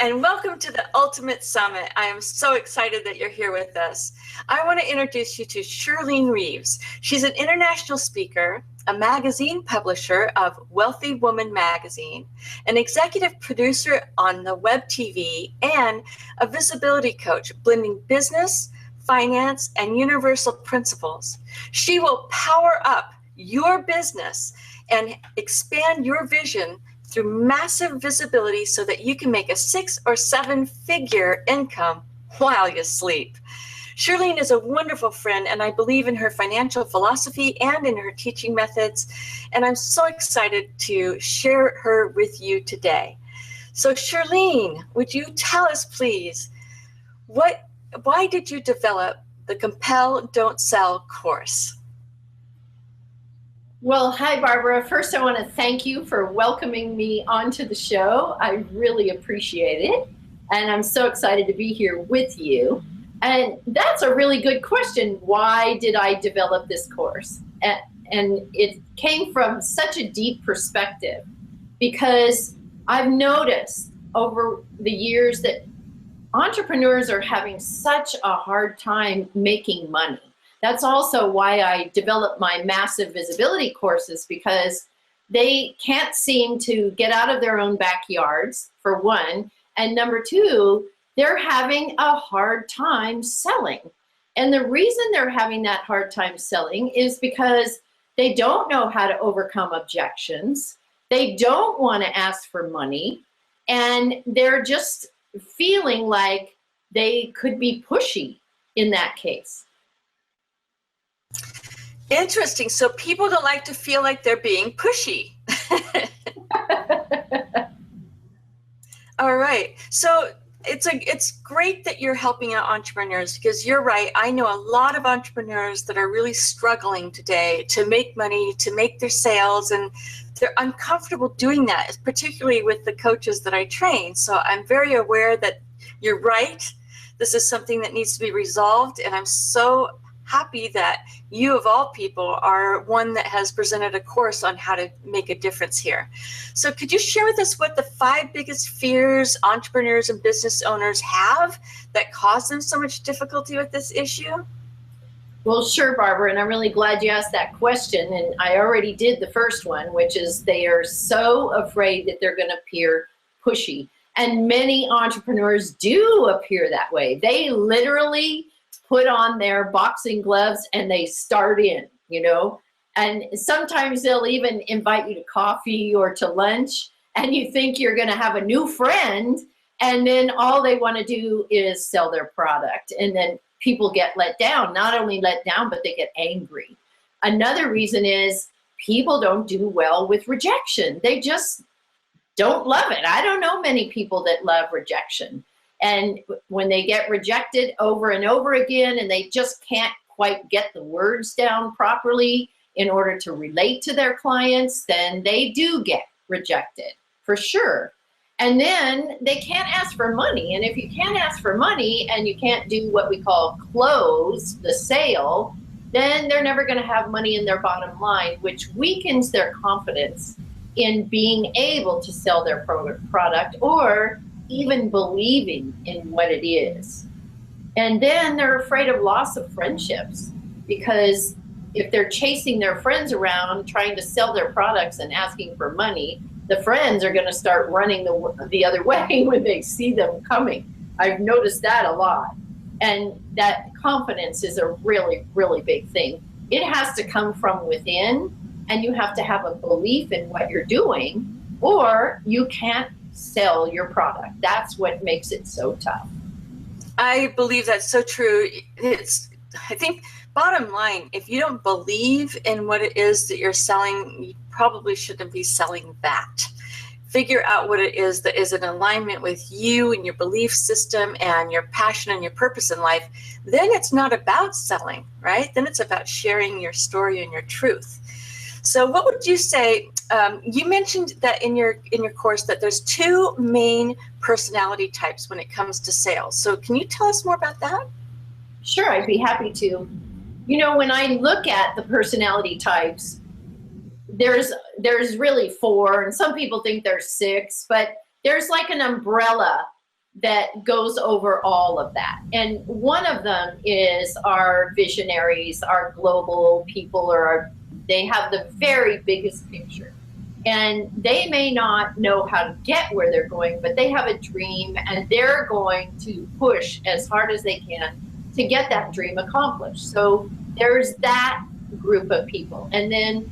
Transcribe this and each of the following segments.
and welcome to the Ultimate Summit. I am so excited that you're here with us. I want to introduce you to Shirlene Reeves. She's an international speaker, a magazine publisher of Wealthy Woman magazine, an executive producer on the web TV, and a visibility coach blending business, finance, and universal principles. She will power up your business and expand your vision through massive visibility so that you can make a 6 or 7 figure income while you sleep. Shirlene is a wonderful friend, and I believe in her financial philosophy and in her teaching methods, and I'm so excited to share her with you today. So Shirlene, would you tell us, please, why did you develop the Compel Don't Sell course? Well, hi, Barbara. First, I want to thank you for welcoming me onto the show. I really appreciate it. And I'm so excited to be here with you. And that's a really good question. Why did I develop this course? And it came from such a deep perspective because I've noticed over the years that entrepreneurs are having such a hard time making money. That's also why I developed my massive visibility courses, because they can't seem to get out of their own backyards, for one. And number two, they're having a hard time selling. And the reason they're having that hard time selling is because they don't know how to overcome objections. They don't want to ask for money. And they're just feeling like they could be pushy in that case. Interesting. So people don't like to feel like they're being pushy. All right. So it's great that you're helping out entrepreneurs, because you're right. I know a lot of entrepreneurs that are really struggling today to make money, to make their sales, and they're uncomfortable doing that, particularly with the coaches that I train. So I'm very aware that you're right. This is something that needs to be resolved, and I'm so happy that you, of all people, are one that has presented a course on how to make a difference here. So could you share with us what the 5 biggest fears entrepreneurs and business owners have that cause them so much difficulty with this issue? Well, sure, Barbara, and I'm really glad you asked that question. And I already did the first one, which is they are so afraid that they're going to appear pushy. And many entrepreneurs do appear that way. They literally put on their boxing gloves and they start in, and sometimes they'll even invite you to coffee or to lunch, and you think you're going to have a new friend, and then all they want to do is sell their product. And then people get let down, not only let down, but they get angry. Another reason is people don't do well with rejection. They just don't love it. I don't know many people that love rejection. And when they get rejected over and over again, and they just can't quite get the words down properly in order to relate to their clients, then they do get rejected, for sure. And then they can't ask for money. And if you can't ask for money and you can't do what we call close the sale, then they're never going to have money in their bottom line, which weakens their confidence in being able to sell their product or even believing in what it is. And then they're afraid of loss of friendships, because if they're chasing their friends around trying to sell their products and asking for money, the friends are going to start running the other way when they see them coming. I've noticed that a lot. And that confidence is a really, really big thing. It has to come from within, and you have to have a belief in what you're doing, or you can't sell your product. That's what makes it so tough. I believe that's so true. I think bottom line, if you don't believe in what it is that you're selling, you probably shouldn't be selling that. Figure out what it is that is in alignment with you and your belief system and your passion and your purpose in life. Then it's not about selling, right? Then it's about sharing your story and your truth. So what would you say, you mentioned that in your course that there's 2 main personality types when it comes to sales. So can you tell us more about that? Sure, I'd be happy to. When I look at the personality types, there's really 4, and some people think there's 6, but there's like an umbrella that goes over all of that. And one of them is our visionaries, our global people, they have the very biggest picture. And they may not know how to get where they're going, but they have a dream and they're going to push as hard as they can to get that dream accomplished. So there's that group of people. And then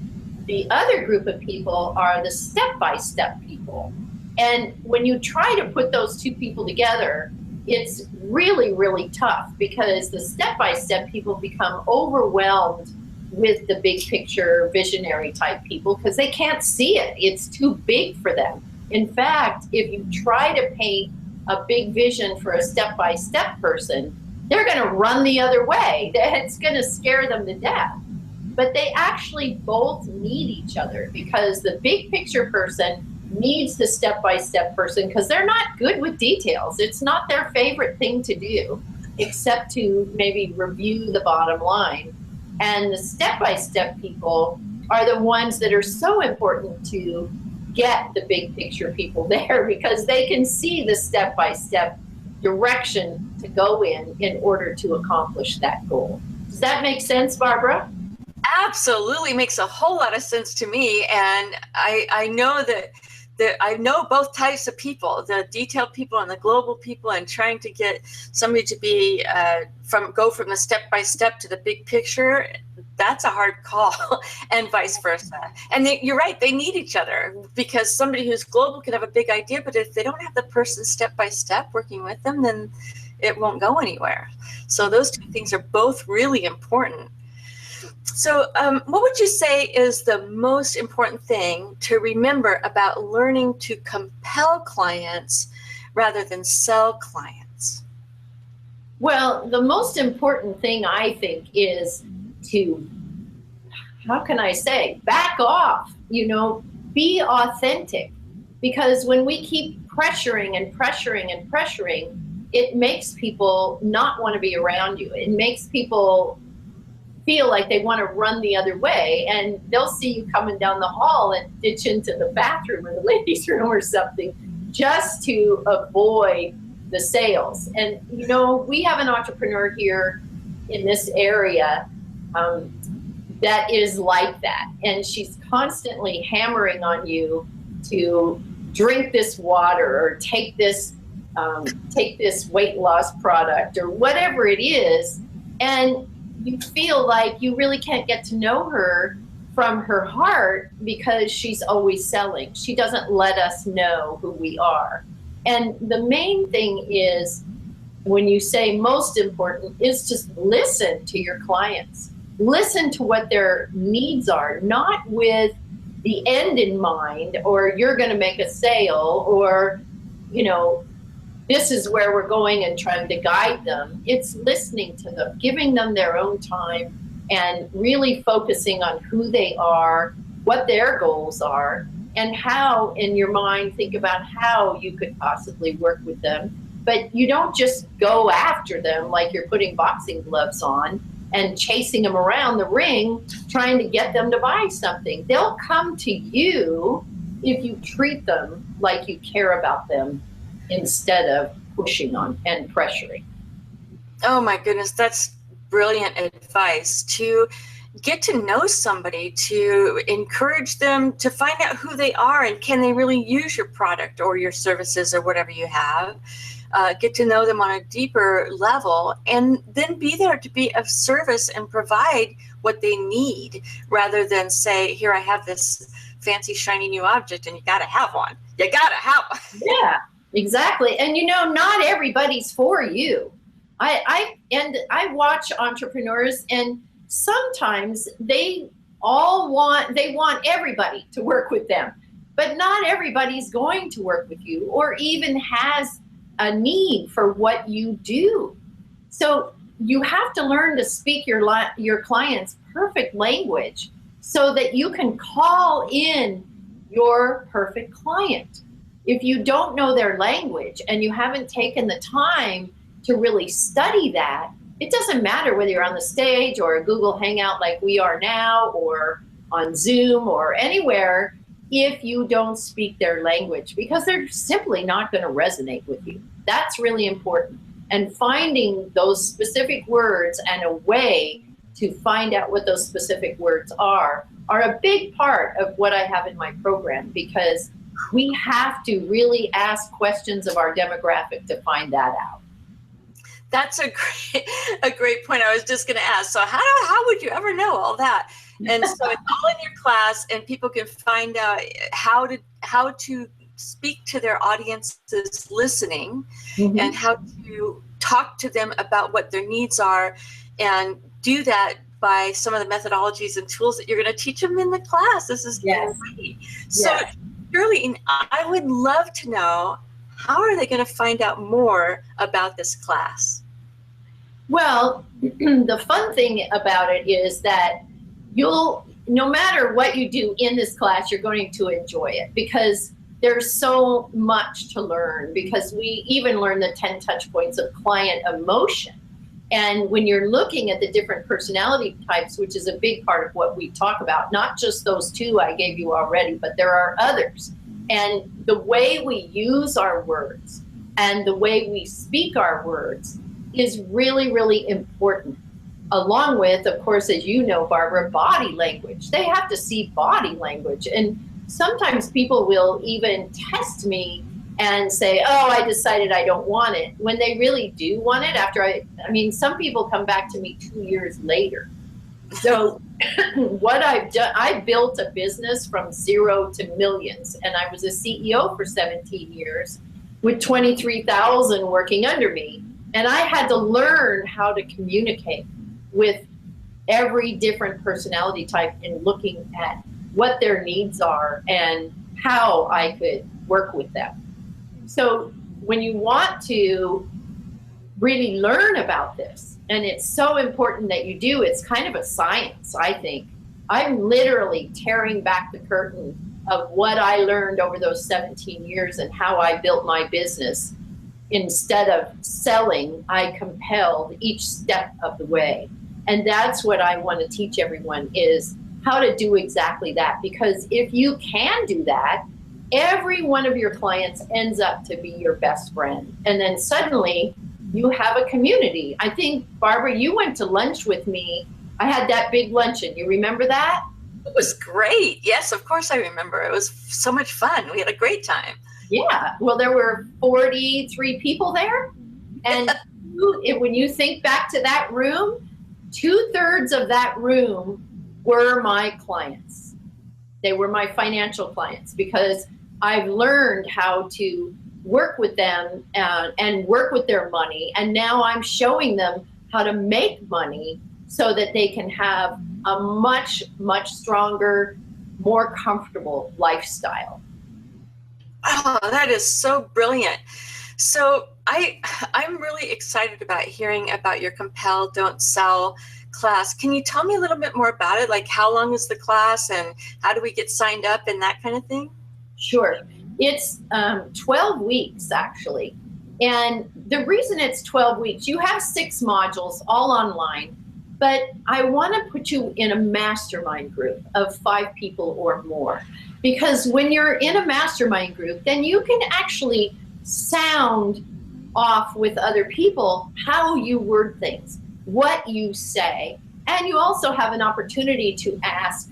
the other group of people are the step-by-step people. And when you try to put those two people together, it's really, really tough because the step-by-step people become overwhelmed with the big picture visionary type people because they can't see it. It's too big for them. In fact, if you try to paint a big vision for a step-by-step person, they're going to run the other way. It's going to scare them to death. But they actually both need each other because the big picture person needs the step-by-step person because they're not good with details. It's not their favorite thing to do except to maybe review the bottom line. And the step-by-step people are the ones that are so important to get the big picture people there because they can see the step-by-step direction to go in order to accomplish that goal. Does that make sense, Barbara? Absolutely makes a whole lot of sense to me. And I know that I know both types of people, the detailed people and the global people, and trying to get somebody to be go from the step-by-step to the big picture. That's a hard call, and vice versa. And you're right, they need each other because somebody who's global can have a big idea, but if they don't have the person step-by-step working with them, then it won't go anywhere. So those two things are both really important. So what would you say is the most important thing to remember about learning to compel clients rather than sell clients? Well, the most important thing I think is to, how can I say, back off, be authentic. Because when we keep pressuring and pressuring and pressuring, it makes people not want to be around you. It makes people feel like they want to run the other way, and they'll see you coming down the hall and ditch into the bathroom or the ladies' room or something just to avoid the sales. And we have an entrepreneur here in this area that is like that, and she's constantly hammering on you to drink this water or take this weight loss product or whatever it is, and you feel like you really can't get to know her from her heart because she's always selling. She doesn't let us know who we are. And the main thing is, when you say most important, is just listen to your clients. Listen to what their needs are, not with the end in mind, or you're going to make a sale, or, this is where we're going and trying to guide them. It's listening to them, giving them their own time, and really focusing on who they are, what their goals are, and how, in your mind, think about how you could possibly work with them. But you don't just go after them like you're putting boxing gloves on and chasing them around the ring, trying to get them to buy something. They'll come to you if you treat them like you care about them, instead of pushing on and pressuring. Oh my goodness, that's brilliant advice. To get to know somebody, to encourage them to find out who they are and can they really use your product or your services or whatever you have. Get to know them on a deeper level, and then be there to be of service and provide what they need, rather than say, here, I have this fancy shiny new object and you got to have one. You got to have one. Yeah. Exactly. And not everybody's for you. I watch entrepreneurs, and sometimes they want everybody to work with them, but not everybody's going to work with you or even has a need for what you do. So you have to learn to speak your client's perfect language so that you can call in your perfect client. If you don't know their language and you haven't taken the time to really study that, it doesn't matter whether you're on the stage or a Google Hangout like we are now, or on Zoom or anywhere, if you don't speak their language, because they're simply not going to resonate with you. That's really important. And finding those specific words and a way to find out what those specific words are a big part of what I have in my program, because we have to really ask questions of our demographic to find that out. That's a great point. I was just going to ask. So how would you ever know all that? And so it's all in your class, and people can find out how to speak to their audiences listening, and how to talk to them about what their needs are, and do that by some of the methodologies and tools that you're going to teach them in the class. This is great. So Shirley, I would love to know, how are they going to find out more about this class? Well, the fun thing about it is that no matter what you do in this class, you're going to enjoy it, because there's so much to learn, because we even learn the 10 touch points of client emotion. And when you're looking at the different personality types, which is a big part of what we talk about, not just those 2 I gave you already, but there are others. And the way we use our words and the way we speak our words is really, really important. Along with, of course, as you know, Barbara, body language. They have to see body language. And sometimes people will even test me and say, oh, I decided I don't want it, when they really do want it. After I mean, some people come back to me 2 years later. So what I've done, I built a business from 0 to millions, and I was a CEO for 17 years with 23,000 working under me. And I had to learn how to communicate with every different personality type in looking at what their needs are and how I could work with them. So when you want to really learn about this, and it's so important that you do, it's kind of a science, I think. I'm literally tearing back the curtain of what I learned over those 17 years and how I built my business. Instead of selling, I compelled each step of the way. And that's what I want to teach everyone, is how to do exactly that. Because if you can do that, every one of your clients ends up to be your best friend. And then suddenly you have a community. I think, Barbara, you went to lunch with me. I had that big luncheon. You remember that? It was great. Yes, of course I remember. It was so much fun. We had a great time. Yeah. Well, there were 43 people there. And when you think back to that room, 2/3 of that room were my clients. They were my financial clients, because I've learned how to work with them and work with their money. And now I'm showing them how to make money so that they can have a much, much stronger, more comfortable lifestyle. Oh, that is so brilliant. So I'm really excited about hearing about your Compel Don't Sell class. Can you tell me a little bit more about it? Like, how long is the class, and how do we get signed up and that kind of thing? Sure. It's 12 weeks, actually. And the reason it's 12 weeks, you have 6 modules all online, but I want to put you in a mastermind group of 5 people or more. Because when you're in a mastermind group, then you can actually sound off with other people how you word things, what you say, and you also have an opportunity to ask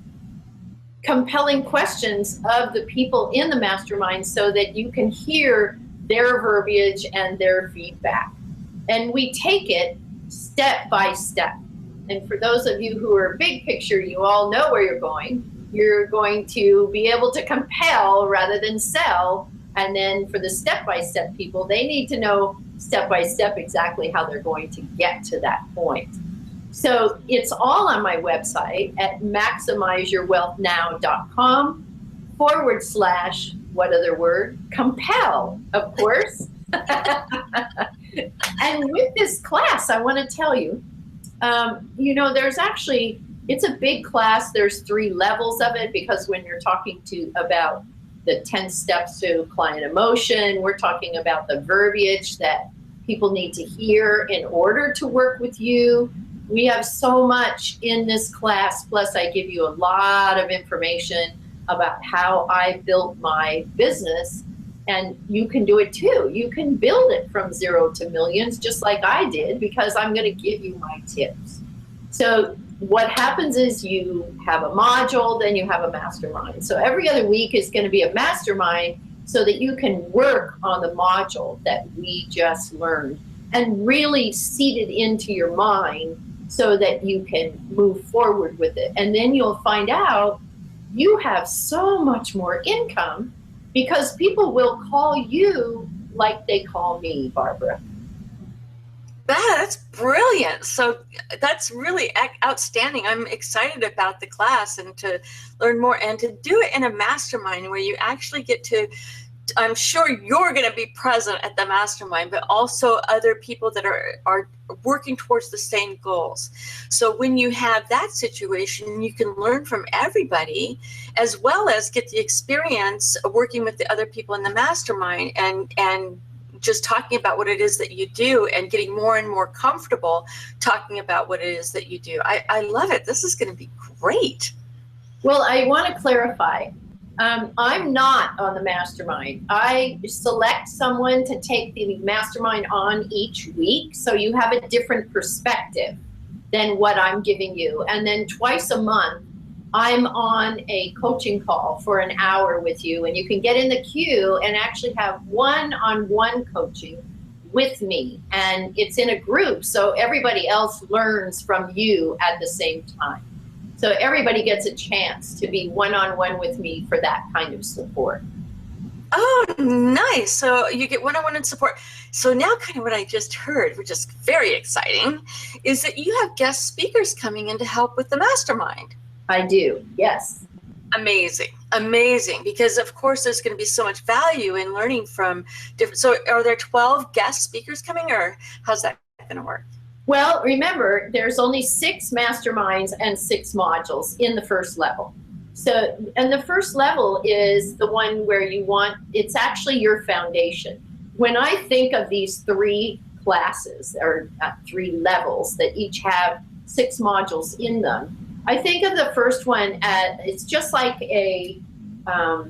compelling questions of the people in the mastermind so that you can hear their verbiage and their feedback. And we take it step by step. And for those of you who are big picture, you all know where you're going. You're going to be able to compel rather than sell. And then for the step-by-step people, they need to know step-by-step exactly how they're going to get to that point. So it's all on my website at maximizeyourwealthnow.com / what other word? Compel, of course. And with this class, I want to tell you, there's actually, it's a big class. There's 3 levels of it, because when you're talking about the 10 steps to client emotion, we're talking about the verbiage that people need to hear in order to work with you. We have so much in this class, plus I give you a lot of information about how I built my business And you can do it too. You can build it from 0 to millions, just like I did, because I'm going to give you my tips. So what happens is you have a module, then you have a mastermind. So every other week is going to be a mastermind so that you can work on the module that we just learned and really seed it into your mind so that you can move forward with it. And then you'll find out you have so much more income because people will call you like they call me, Barbara. That's brilliant. So that's really outstanding. I'm excited about the class and to learn more and to do it in a mastermind where you actually get to, I'm sure you're going to be present at the mastermind, but also other people that are working towards the same goals. So when you have that situation, you can learn from everybody as well as get the experience of working with the other people in the mastermind and just talking about what it is that you do and getting more and more comfortable talking about what it is that you do. I love it. This is going to be great. Well, I want to clarify. I'm not on the mastermind. I select someone to take the mastermind on each week, so you have a different perspective than what I'm giving you. And then twice a month, I'm on a coaching call for an hour with you, and you can get in the queue and actually have one-on-one coaching with me. And it's in a group, so everybody else learns from you at the same time. So everybody gets a chance to be one-on-one with me for that kind of support. Oh, nice. So you get one-on-one support. So now kind of what I just heard, which is very exciting, is that you have guest speakers coming in to help with the mastermind. I do, yes. Amazing, amazing. Because of course there's going to be so much value in learning from different, so are there 12 guest speakers coming or how's that going to work? Well, remember, there's only 6 masterminds and 6 modules in the first level. So, and the first level is the one where you want, it's actually your foundation. When I think of these 3 classes or 3 levels that each have 6 modules in them, I think of the first one as, it's just like a, how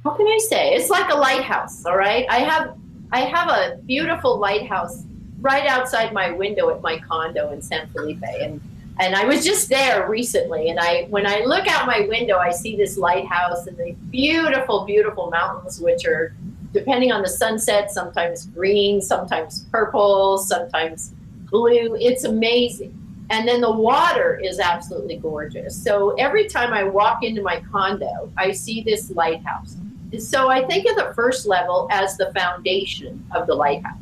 can I say? It's like a lighthouse, all right? I have a beautiful lighthouse right outside my window at my condo in San Felipe. And I was just there recently. And when I look out my window, I see this lighthouse and the beautiful, beautiful mountains, which are, depending on the sunset, sometimes green, sometimes purple, sometimes blue. It's amazing. And then the water is absolutely gorgeous. So every time I walk into my condo, I see this lighthouse. So I think of the first level as the foundation of the lighthouse.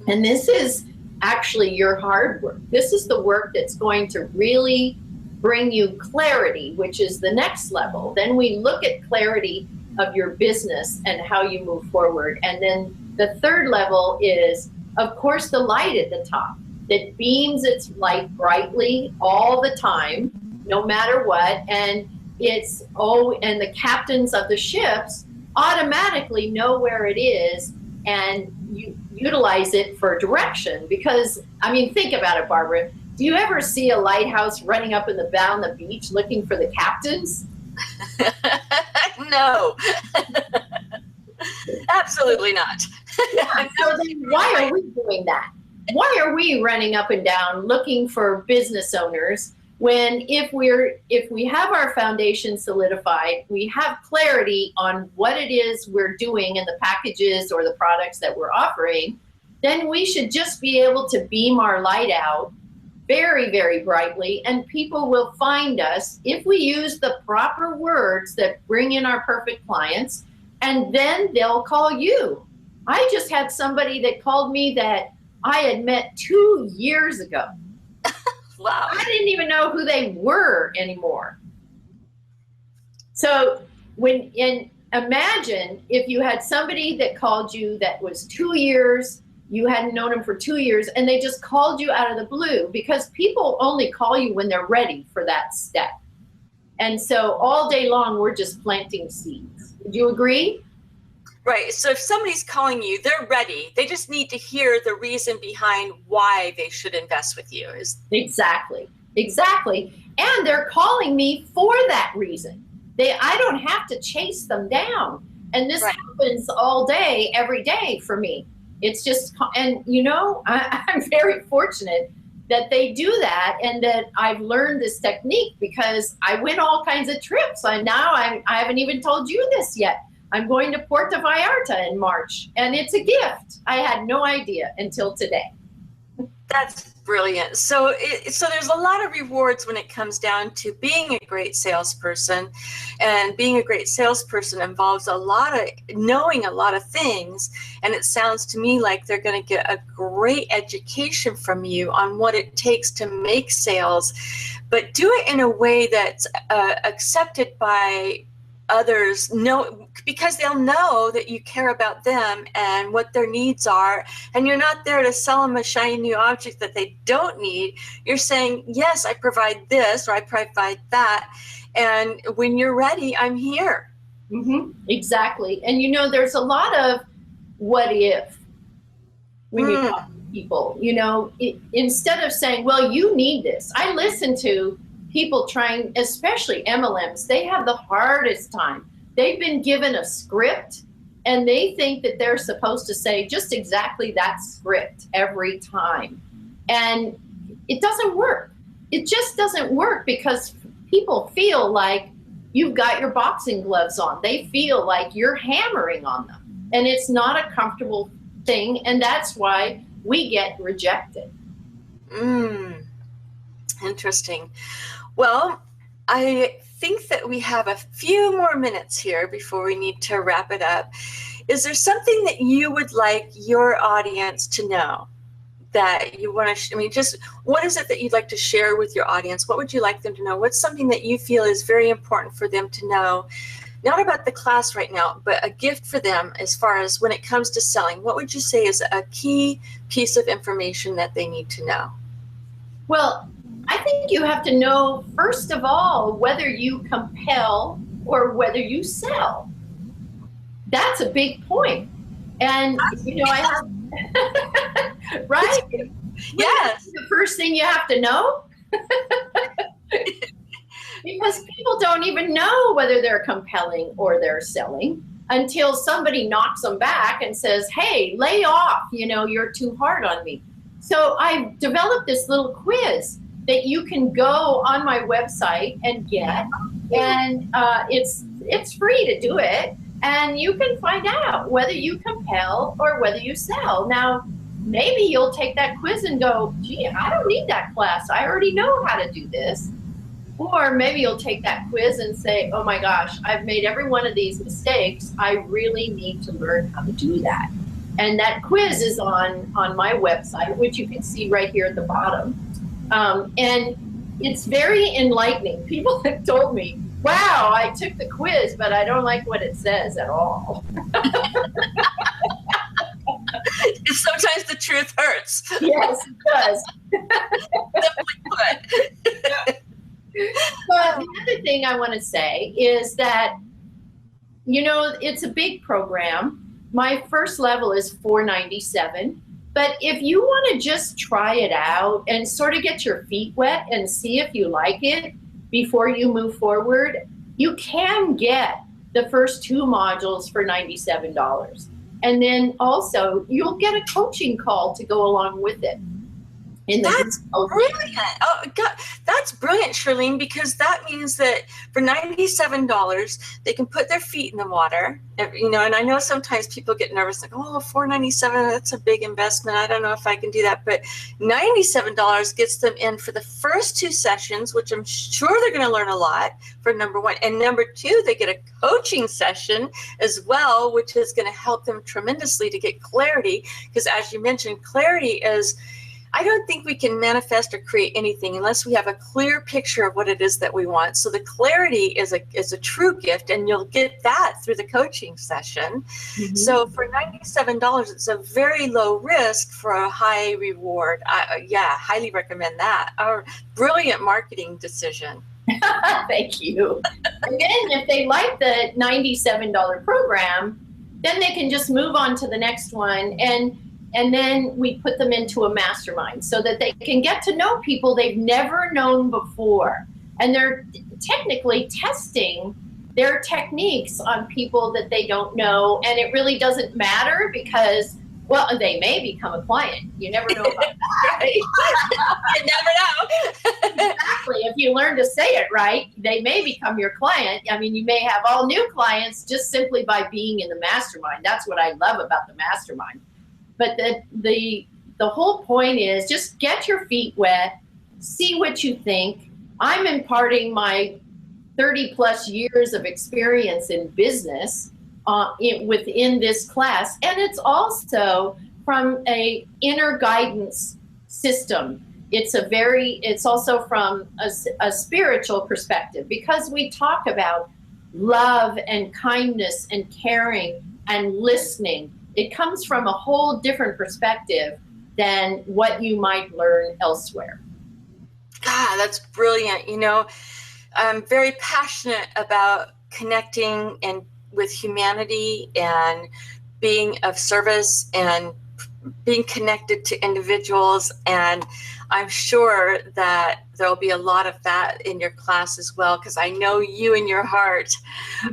And this is actually your hard work. This is the work that's going to really bring you clarity, which is the next level. Then we look at clarity of your business and how you move forward. And then the third level is, of course, the light at the top that beams its light brightly all the time, no matter what. And it's, and the captains of the ships automatically know where it is and you utilize it for direction. Because, I mean, think about it, Barbara. Do you ever see a lighthouse running up down the beach looking for the captains? No. Absolutely not. Yeah, so then why are we doing that? Why are we running up and down looking for business owners when if we have our foundation solidified, we have clarity on what it is we're doing and the packages or the products that we're offering, then we should just be able to beam our light out very, very brightly, and people will find us if we use the proper words that bring in our perfect clients, and then they'll call you. I just had somebody that called me that I had met 2 years ago. Wow. I didn't even know who they were anymore. So imagine if you had somebody that called you that was 2 years, you hadn't known them for 2 years, and they just called you out of the blue, because people only call you when they're ready for that step. And so all day long, we're just planting seeds. Would you agree? Right. So if somebody's calling you, they're ready. They just need to hear the reason behind why they should invest with you. Exactly. And they're calling me for that reason. I don't have to chase them down. And this Right. happens all day, every day for me. It's just, and I'm very fortunate that they do that, and that I've learned this technique because I win all kinds of trips. And now I haven't even told you this yet. I'm going to Puerto Vallarta in March, and it's a gift. I had no idea until today. That's brilliant. So there's a lot of rewards when it comes down to being a great salesperson, and being a great salesperson involves a lot of knowing a lot of things. And it sounds to me like they're going to get a great education from you on what it takes to make sales, but do it in a way that's accepted by others, because they'll know that you care about them and what their needs are, and you're not there to sell them a shiny new object that they don't need. You're saying, yes, I provide this, or I provide that, and when you're ready, I'm here. Exactly. And there's a lot of what if when you talk to people. Instead of saying, well, you need this. I listen to people trying, especially MLMs, they have the hardest time. They've been given a script, and they think that they're supposed to say just exactly that script every time. And it doesn't work. It just doesn't work, because people feel like you've got your boxing gloves on. They feel like you're hammering on them, and it's not a comfortable thing. And that's why we get rejected. Interesting. Well, I think that we have a few more minutes here before we need to wrap it up. Is there something that you would like your audience to know that you want to, just what is it that you'd like to share with your audience? What would you like them to know? What's something that you feel is very important for them to know? Not about the class right now, but a gift for them as far as when it comes to selling. What would you say is a key piece of information that they need to know? Well, I think you have to know, first of all, whether you compel or whether you sell. That's a big point. And, I have, right? Yes. The first thing you have to know. Because people don't even know whether they're compelling or they're selling until somebody knocks them back and says, hey, lay off, you're too hard on me. So I've developed this little quiz that you can go on my website and get, and it's free to do it, and you can find out whether you compel or whether you sell. Now, maybe you'll take that quiz and go, gee, I don't need that class. I already know how to do this. Or maybe you'll take that quiz and say, oh my gosh, I've made every one of these mistakes. I really need to learn how to do that. And that quiz is on my website, which you can see right here at the bottom. And it's very enlightening. People have told me, wow, I took the quiz, but I don't like what it says at all. Sometimes the truth hurts. Yes, it does. But the other thing I want to say is that, it's a big program. My first level is $497. But if you want to just try it out and sort of get your feet wet and see if you like it before you move forward, you can get the first 2 modules for $97. And then also you'll get a coaching call to go along with it. That's brilliant. Oh, God, that's brilliant, Charlene, because that means that for $97, they can put their feet in the water, and I know sometimes people get nervous, like, oh, $497, that's a big investment. I don't know if I can do that. But $97 gets them in for the first 2 sessions, which I'm sure they're going to learn a lot for number 1. And number 2, they get a coaching session as well, which is going to help them tremendously to get clarity. Because as you mentioned, clarity is, I don't think we can manifest or create anything unless we have a clear picture of what it is that we want. So the clarity is a true gift, and you'll get that through the coaching session. Mm-hmm. So for $97, it's a very low risk for a high reward. Highly recommend that. A brilliant marketing decision. Thank you. And then if they like the $97 program, then they can just move on to the next one. And then we put them into a mastermind so that they can get to know people they've never known before. And they're technically testing their techniques on people that they don't know. And it really doesn't matter because, well, they may become a client. You never know about that. You never know. Exactly. If you learn to say it right, they may become your client. I mean, you may have all new clients just simply by being in the mastermind. That's what I love about the mastermind. But the whole point is just get your feet wet, see what you think. I'm imparting my 30 plus years of experience in business within this class. And it's also from a inner guidance system. It's also from a spiritual perspective, because we talk about love and kindness and caring and listening. It comes from a whole different perspective than what you might learn elsewhere. God, that's brilliant. You know, I'm very passionate about connecting and with humanity and being of service and being connected to individuals. And I'm sure that there'll be a lot of that in your class as well, because I know you in your heart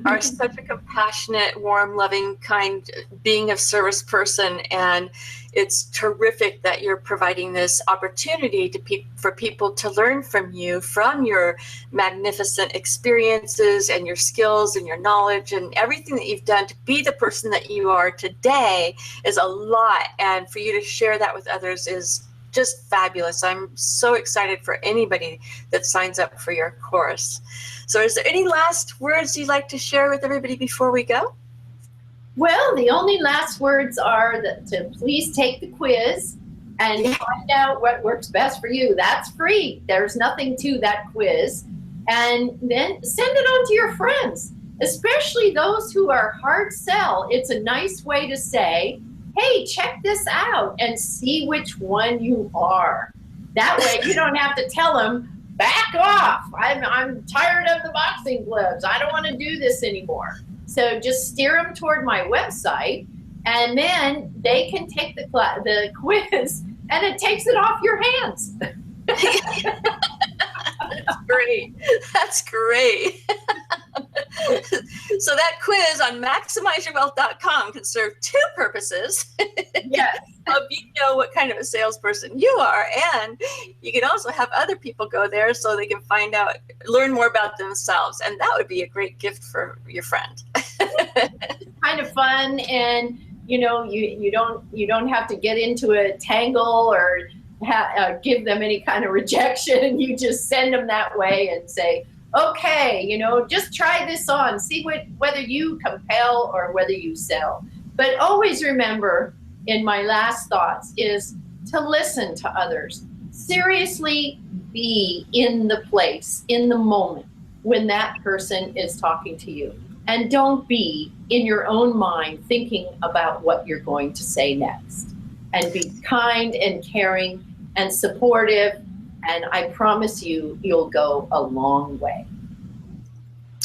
are such a compassionate, warm, loving, kind being of service person. And it's terrific that you're providing this opportunity for people to learn from you, from your magnificent experiences and your skills and your knowledge and everything that you've done to be the person that you are today is a lot. And for you to share that with others is just fabulous. I'm so excited for anybody that signs up for your course. So is there any last words you'd like to share with everybody before we go? Well, the only last words are to please take the quiz and find out what works best for you. That's free. There's nothing to that quiz. And then send it on to your friends, especially those who are hard sell. It's a nice way to say, hey, check this out and see which one you are. That way you don't have to tell them, back off. I'm tired of the boxing gloves. I don't want to do this anymore. So just steer them toward my website, and then they can take the quiz, and it takes it off your hands. That's great. That's great. So that quiz on maximizeyourwealth.com can serve two purposes. Yes. You know what kind of a salesperson you are, and you can also have other people go there so they can learn more about themselves, and that would be a great gift for your friend. It's kind of fun, and you know, you don't have to get into a tangle or give them any kind of rejection. You just send them that way and say, okay, you know, just try this on, see whether you compel or whether you sell. But always remember, in my last thoughts, is to listen to others. Seriously be in the place, in the moment when that person is talking to you. And don't be in your own mind thinking about what you're going to say next. And be kind and caring and supportive, and I promise you'll go a long way.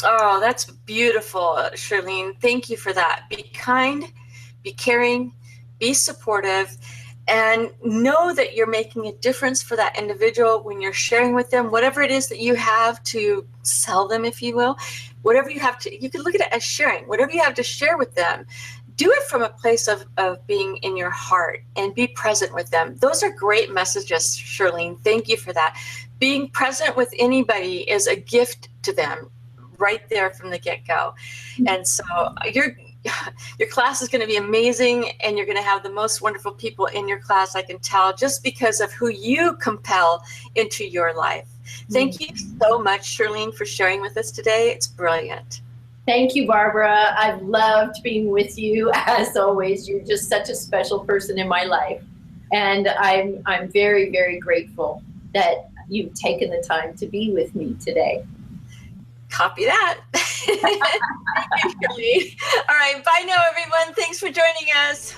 Oh, that's beautiful, Charlene. Thank you for that. Be kind, be caring, be supportive, and know that you're making a difference for that individual when you're sharing with them whatever it is that you have to sell them, if you will. Whatever you have to, you can look at it as sharing. Whatever you have to share with them, do it from a place of being in your heart and be present with them. Those are great messages, Charlene. Thank you for that. Being present with anybody is a gift to them right there from the get-go. And so your class is going to be amazing, and you're going to have the most wonderful people in your class, I can tell, just because of who you compel into your life. Thank you so much, Charlene, for sharing with us today. It's brilliant. Thank you, Barbara. I've loved being with you. As always, you're just such a special person in my life. And I'm very, very grateful that you've taken the time to be with me today. Copy that. Thank you, Charlene. All right. Bye now, everyone. Thanks for joining us.